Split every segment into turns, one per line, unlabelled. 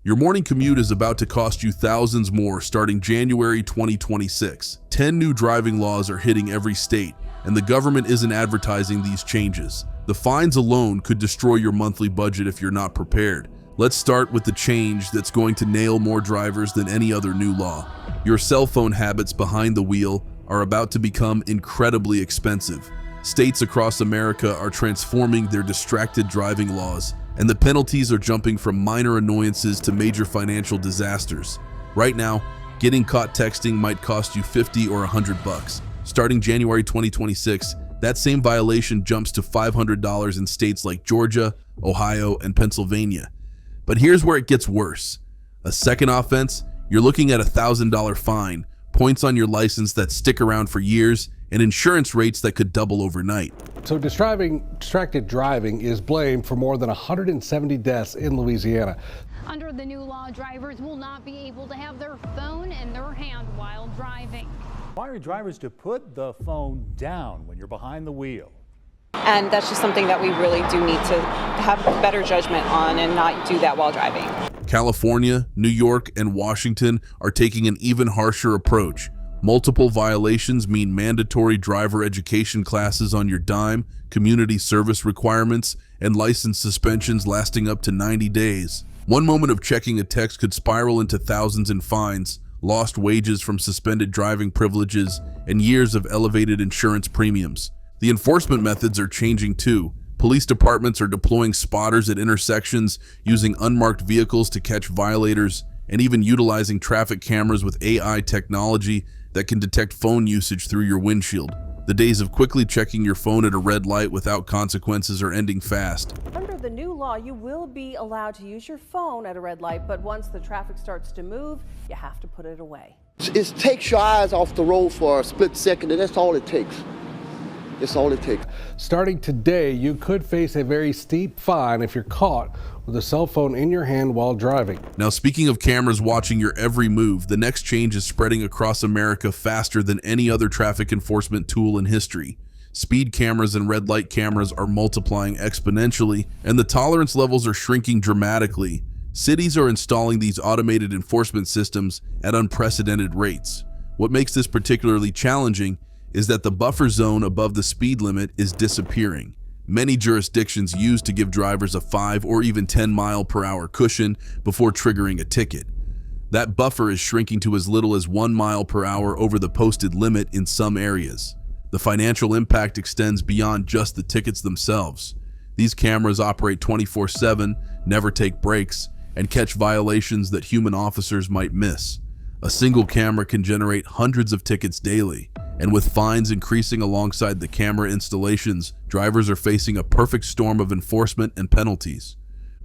Your morning commute is about to cost you thousands more starting January 2026. 10 new driving laws are hitting every state, and the government isn't advertising these changes. The fines alone could destroy your monthly budget if you're not prepared. Let's start with the change that's going to nail more drivers than any other new law. Your cell phone habits behind the wheel are about to become incredibly expensive. States across America are transforming their distracted driving laws, and the penalties are jumping from minor annoyances to major financial disasters. Right now, getting caught texting might cost you $50 or $100. Starting January 2026, that same violation jumps to $500 in states like Georgia, Ohio, and Pennsylvania. But here's where it gets worse. A second offense, you're looking at a $1,000 fine, points on your license that stick around for years, and insurance rates that could double overnight.
So distracted driving is blamed for more than 170 deaths in Louisiana.
Under the new law, drivers will not be able to have their phone in their hand while driving.
Require drivers to put the phone down when you're behind the wheel.
And that's just something that we really do need to have better judgment on and not do that while driving.
California, New York, and Washington are taking an even harsher approach. Multiple violations mean mandatory driver education classes on your dime, community service requirements, and license suspensions lasting up to 90 days. One moment of checking a text could spiral into thousands in fines, lost wages from suspended driving privileges, and years of elevated insurance premiums. The enforcement methods are changing too. Police departments are deploying spotters at intersections, using unmarked vehicles to catch violators, and even utilizing traffic cameras with AI technology that can detect phone usage through your windshield. The days of quickly checking your phone at a red light without consequences are ending fast.
Under the new law, you will be allowed to use your phone at a red light, but once the traffic starts to move, you have to put it away.
It takes your eyes off the road for a split second, and that's all it takes. It's all it takes.
Starting today, you could face a very steep fine if you're caught with a cell phone in your hand while driving.
Now, speaking of cameras watching your every move, the next change is spreading across America faster than any other traffic enforcement tool in history. Speed cameras and red light cameras are multiplying exponentially, and the tolerance levels are shrinking dramatically. Cities are installing these automated enforcement systems at unprecedented rates. What makes this particularly challenging is that the buffer zone above the speed limit is disappearing. Many jurisdictions use to give drivers a 5 or even 10 mile per hour cushion before triggering a ticket. That buffer is shrinking to as little as 1 mile per hour over the posted limit in some areas. The financial impact extends beyond just the tickets themselves. These cameras operate 24/7, never take breaks, and catch violations that human officers might miss. A single camera can generate hundreds of tickets daily. And with fines increasing alongside the camera installations, drivers are facing a perfect storm of enforcement and penalties.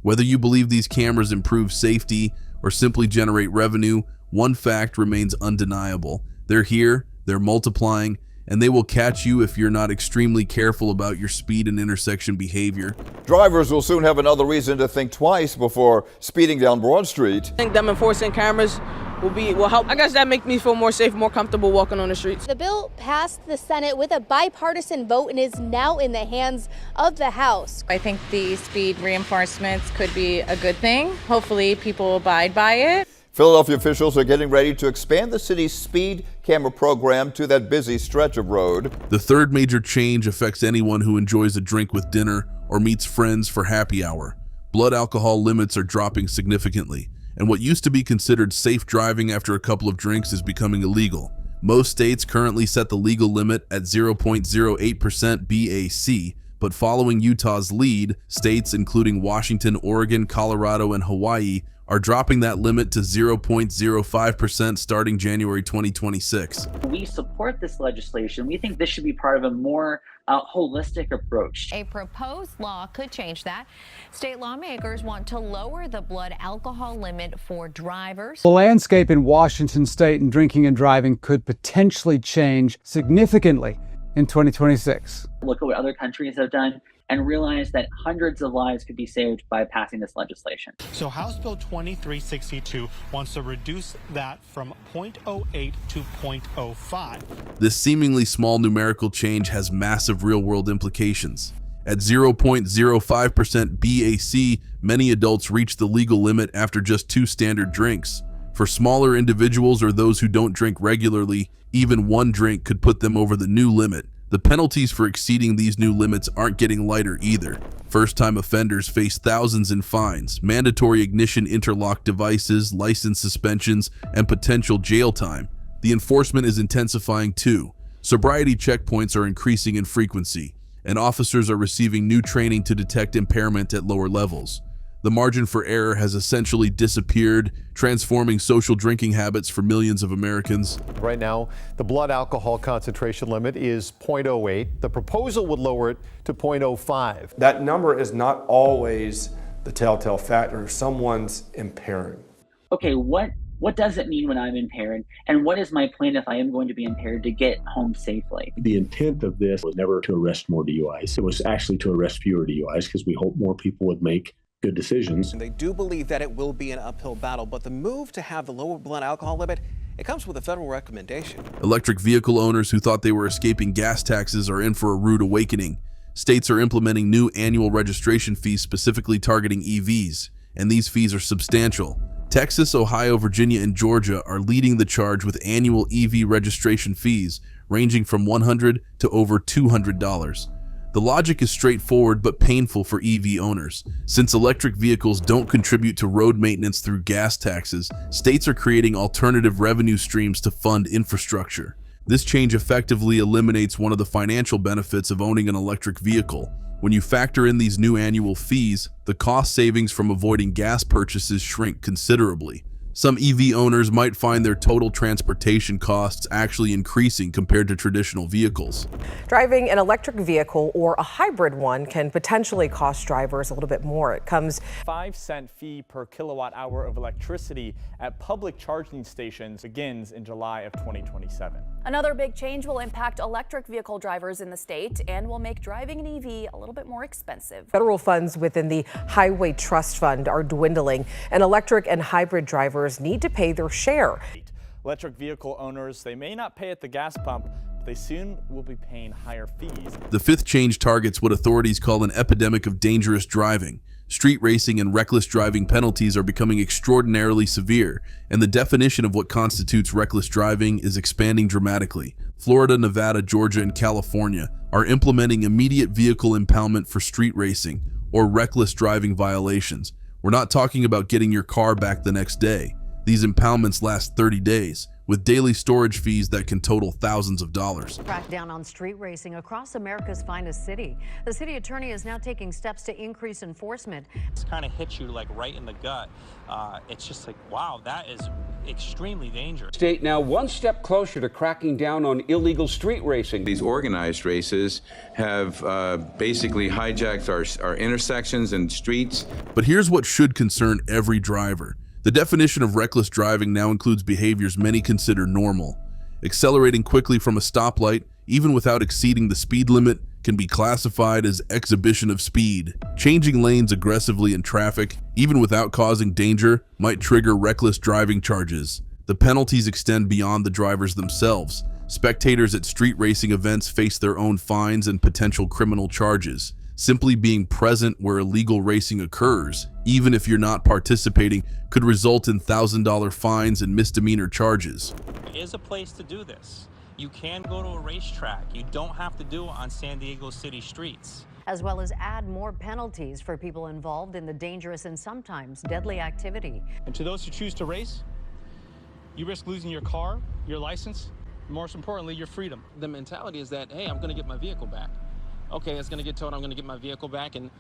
Whether you believe these cameras improve safety or simply generate revenue, one fact remains undeniable. They're here, they're multiplying, and they will catch you if you're not extremely careful about your speed and intersection behavior.
Drivers will soon have another reason to think twice before speeding down Broad Street.
I think them enforcing cameras will help. I guess that makes me feel more safe, more comfortable walking on the streets.
The bill passed the Senate with a bipartisan vote and is now in the hands of the House.
I think the speed reinforcements could be a good thing. Hopefully people abide by it.
Philadelphia officials are getting ready to expand the city's speed camera program to that busy stretch of road.
The third major change affects anyone who enjoys a drink with dinner or meets friends for happy hour. Blood alcohol limits are dropping significantly, and what used to be considered safe driving after a couple of drinks is becoming illegal. Most states currently set the legal limit at 0.08% BAC, but following Utah's lead, states including Washington, Oregon, Colorado, and Hawaii are dropping that limit to 0.05% starting January 2026.
We support this legislation. We think this should be part of a more holistic approach.
A proposed law could change that. State lawmakers want to lower the blood alcohol limit for drivers.
The landscape in Washington state in drinking and driving could potentially change significantly in 2026.
Look at what other countries have done and realize that hundreds of lives could be saved by passing this legislation.
So House Bill 2362 wants to reduce that from 0.08 to 0.05.
This seemingly small numerical change has massive real-world implications. At 0.05% BAC, Many adults reach the legal limit after just 2 standard drinks. For smaller individuals or those who don't drink regularly, even 1 drink could put them over the new limit. The penalties for exceeding these new limits aren't getting lighter either. First-time offenders face thousands in fines, mandatory ignition interlock devices, license suspensions, and potential jail time. The enforcement is intensifying too. Sobriety checkpoints are increasing in frequency, and officers are receiving new training to detect impairment at lower levels. The margin for error has essentially disappeared, transforming social drinking habits for millions of Americans.
Right now, the blood alcohol concentration limit is 0.08. The proposal would lower it to 0.05.
That number is not always the telltale factor. Someone's impaired.
Okay, what does it mean when I'm impaired? And what is my plan if I am going to be impaired to get home safely?
The intent of this was never to arrest more DUIs. It was actually to arrest fewer DUIs because we hope more people would make good decisions.
They do believe that it will be an uphill battle, but the move to have the lower blood alcohol limit, it comes with a federal recommendation.
Electric vehicle owners who thought they were escaping gas taxes are in for a rude awakening. States are implementing new annual registration fees specifically targeting EVs, and these fees are substantial. Texas, Ohio, Virginia, and Georgia are leading the charge with annual EV registration fees ranging from $100 to over $200. The logic is straightforward but painful for EV owners. Since electric vehicles don't contribute to road maintenance through gas taxes, states are creating alternative revenue streams to fund infrastructure. This change effectively eliminates one of the financial benefits of owning an electric vehicle. When you factor in these new annual fees, the cost savings from avoiding gas purchases shrink considerably. Some EV owners might find their total transportation costs actually increasing compared to traditional vehicles.
Driving an electric vehicle or a hybrid one can potentially cost drivers a little bit more. It comes
5-cent fee per kilowatt hour of electricity at public charging stations begins in July of 2027.
Another big change will impact electric vehicle drivers in the state and will make driving an EV a little bit more expensive.
Federal funds within the Highway Trust Fund are dwindling, and electric and hybrid drivers need to pay their share.
Electric vehicle owners, they may not pay at the gas pump, but they soon will be paying higher fees.
The fifth change targets what authorities call an epidemic of dangerous driving. Street racing and reckless driving penalties are becoming extraordinarily severe, and the definition of what constitutes reckless driving is expanding dramatically. Florida, Nevada, Georgia, and California are implementing immediate vehicle impoundment for street racing or reckless driving violations. We're not talking about getting your car back the next day. These impoundments last 30 days, with daily storage fees that can total thousands of dollars.
Crackdown on street racing across America's finest city. The city attorney is now taking steps to increase enforcement.
This kind of hits you like right in the gut. It's just like, wow, that is extremely dangerous.
State now one step closer to cracking down on illegal street racing.
These organized races have basically hijacked our intersections and streets.
But here's what should concern every driver. The definition of reckless driving now includes behaviors many consider normal. Accelerating quickly from a stoplight, even without exceeding the speed limit, can be classified as exhibition of speed. Changing lanes aggressively in traffic, even without causing danger, might trigger reckless driving charges. The penalties extend beyond the drivers themselves. Spectators at street racing events face their own fines and potential criminal charges. Simply being present where illegal racing occurs, even if you're not participating, could result in $1,000 fines and misdemeanor charges.
There is a place to do this. You can go to a racetrack. You don't have to do it on San Diego City streets.
As well as add more penalties for people involved in the dangerous and sometimes deadly activity.
And to those who choose to race, you risk losing your car, your license, and most importantly, your freedom.
The mentality is that, hey, I'm going to get my vehicle back. Okay, it's going to get towed, I'm going to get my vehicle back, and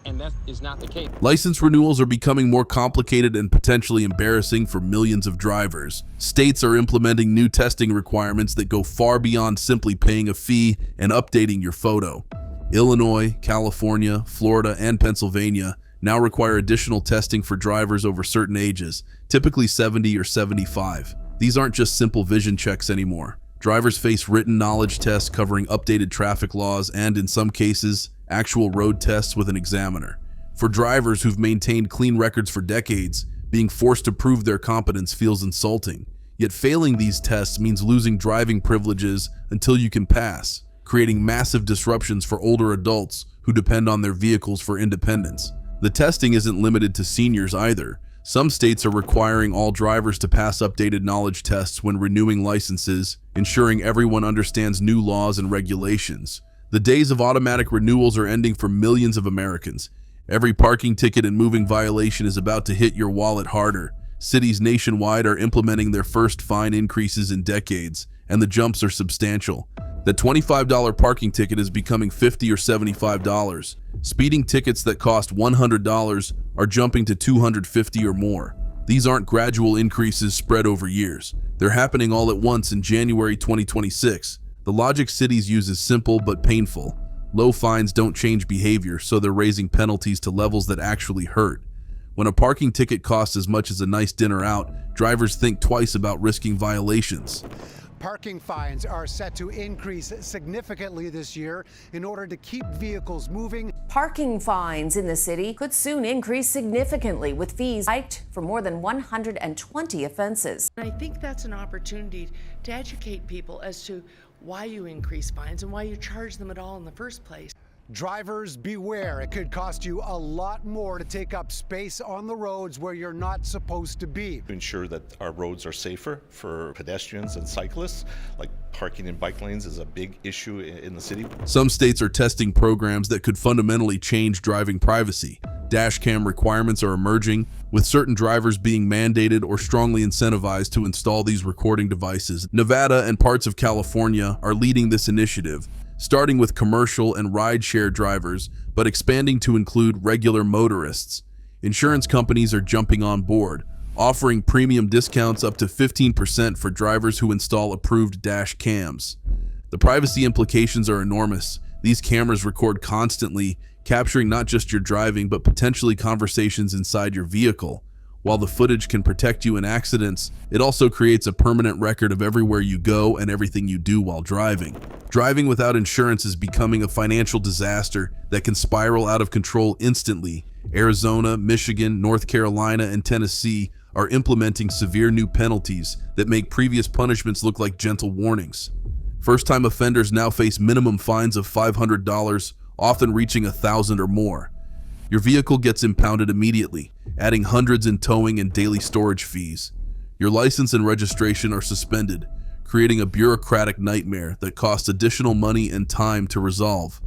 that is not the case.
License renewals are becoming more complicated and potentially embarrassing for millions of drivers. States are implementing new testing requirements that go far beyond simply paying a fee and updating your photo. Illinois, California, Florida, and Pennsylvania now require additional testing for drivers over certain ages, typically 70 or 75. These aren't just simple vision checks anymore. Drivers face written knowledge tests covering updated traffic laws and, in some cases, actual road tests with an examiner. For drivers who've maintained clean records for decades, being forced to prove their competence feels insulting. Yet failing these tests means losing driving privileges until you can pass, creating massive disruptions for older adults who depend on their vehicles for independence. The testing isn't limited to seniors either. Some states are requiring all drivers to pass updated knowledge tests when renewing licenses, ensuring everyone understands new laws and regulations. The days of automatic renewals are ending for millions of Americans. Every parking ticket and moving violation is about to hit your wallet harder. Cities nationwide are implementing their first fine increases in decades, and the jumps are substantial. The $25 parking ticket is becoming $50 or $75. Speeding tickets that cost $100 are jumping to $250 or more. These aren't gradual increases spread over years. They're happening all at once in January 2026. The logic cities use is simple but painful. Low fines don't change behavior, so they're raising penalties to levels that actually hurt. When a parking ticket costs as much as a nice dinner out, drivers think twice about risking violations.
Parking fines are set to increase significantly this year in order to keep vehicles moving.
Parking fines in the city could soon increase significantly, with fees hiked for more than 120 offenses.
I think that's an opportunity to educate people as to why you increase fines and why you charge them at all in the first place.
Drivers, beware. It could cost you a lot more to take up space on the roads where you're not supposed to be.
To ensure that our roads are safer for pedestrians and cyclists, like parking in bike lanes is a big issue in the city.
Some states are testing programs that could fundamentally change driving privacy. Dash cam requirements are emerging, with certain drivers being mandated or strongly incentivized to install these recording devices. Nevada and parts of California are leading this initiative, starting with commercial and ride-share drivers, but expanding to include regular motorists. Insurance companies are jumping on board, offering premium discounts up to 15% for drivers who install approved dash cams. The privacy implications are enormous. These cameras record constantly, capturing not just your driving, but potentially conversations inside your vehicle. While the footage can protect you in accidents, it also creates a permanent record of everywhere you go and everything you do while driving. Driving without insurance is becoming a financial disaster that can spiral out of control instantly. Arizona, Michigan, North Carolina, and Tennessee are implementing severe new penalties that make previous punishments look like gentle warnings. First-time offenders now face minimum fines of $500, often reaching $1,000 or more. Your vehicle gets impounded immediately, adding hundreds in towing and daily storage fees. Your license and registration are suspended, creating a bureaucratic nightmare that costs additional money and time to resolve.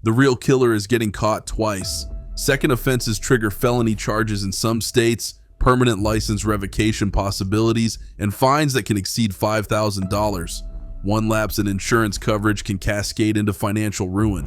The real killer is getting caught twice. Second offenses trigger felony charges in some states, permanent license revocation possibilities, and fines that can exceed $5,000. One lapse in insurance coverage can cascade into financial ruin.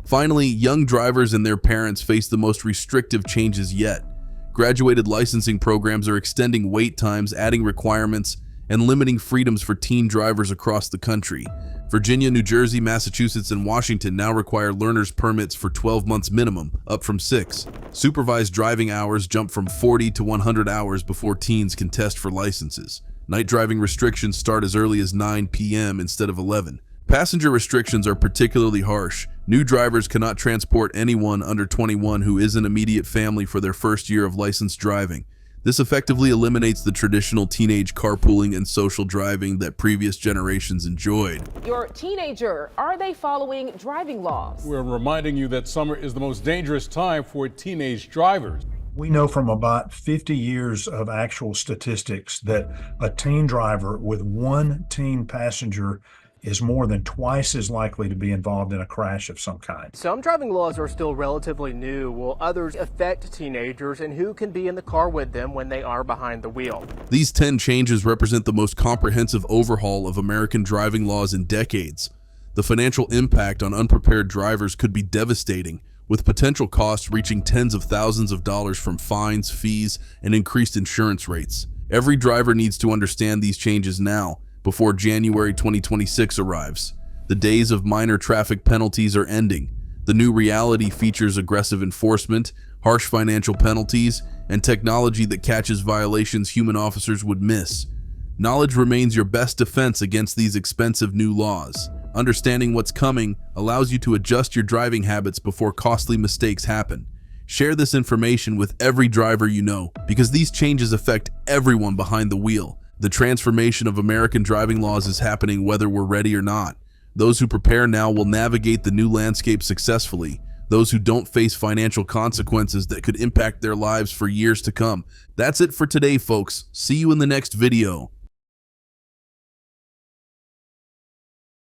Finally, young drivers and their parents face the most restrictive changes yet. Graduated licensing programs are extending wait times, adding requirements, and limiting freedoms for teen drivers across the country. Virginia, New Jersey, Massachusetts, and Washington now require learner's permits for 12 months minimum, up from 6. Supervised driving hours jump from 40 to 100 hours before teens can test for licenses. Night driving restrictions start as early as 9 p.m. instead of 11. Passenger restrictions are particularly harsh. New drivers cannot transport anyone under 21 who isn't immediate family for their first year of licensed driving. This effectively eliminates the traditional teenage carpooling and social driving that previous generations enjoyed.
Your teenager, are they following driving laws?
We're reminding you that summer is the most dangerous time for teenage drivers.
We know from about 50 years of actual statistics that a teen driver with one teen passenger is more than twice as likely to be involved in a crash of some kind.
Some driving laws are still relatively new, while others affect teenagers and who can be in the car with them when they are behind the wheel.
These 10 changes represent the most comprehensive overhaul of American driving laws in decades. The financial impact on unprepared drivers could be devastating, with potential costs reaching tens of thousands of dollars from fines, fees, and increased insurance rates. Every driver needs to understand these changes now, before January 2026 arrives. The days of minor traffic penalties are ending. The new reality features aggressive enforcement, harsh financial penalties, and technology that catches violations human officers would miss. Knowledge remains your best defense against these expensive new laws. Understanding what's coming allows you to adjust your driving habits before costly mistakes happen. Share this information with every driver you know, because these changes affect everyone behind the wheel. The transformation of American driving laws is happening whether we're ready or not. Those who prepare now will navigate the new landscape successfully. those who don't face financial consequences that could impact their lives for years to come. That's it for today, folks. See you in the next video.